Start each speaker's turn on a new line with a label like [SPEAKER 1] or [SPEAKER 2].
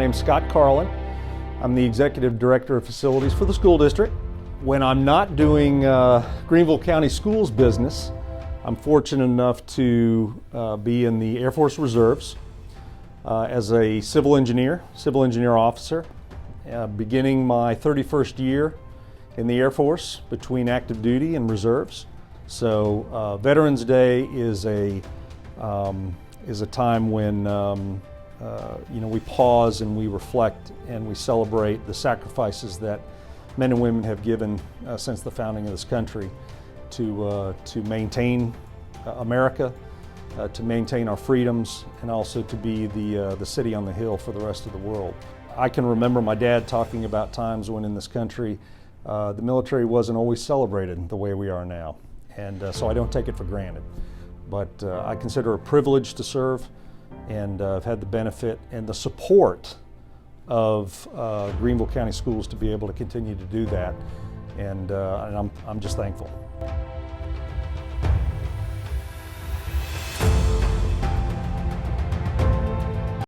[SPEAKER 1] name's Scott Carlin. I'm the Executive Director of Facilities for the school district. When I'm not doing Greenville County Schools business, I'm fortunate enough to be in the Air Force Reserves as a civil engineer officer, beginning my 31st year in the Air Force between active duty and reserves. So Veterans Day is a time when we pause and we reflect and we celebrate the sacrifices that men and women have given since the founding of this country to maintain America, to maintain our freedoms, and also to be the city on the hill for the rest of the world. I can remember my dad talking about times when in this country the military wasn't always celebrated the way we are now, and so I don't take it for granted. But I consider it a privilege to serve, and I've had the benefit and the support of Greenville County Schools to be able to continue to do that, and I'm just thankful.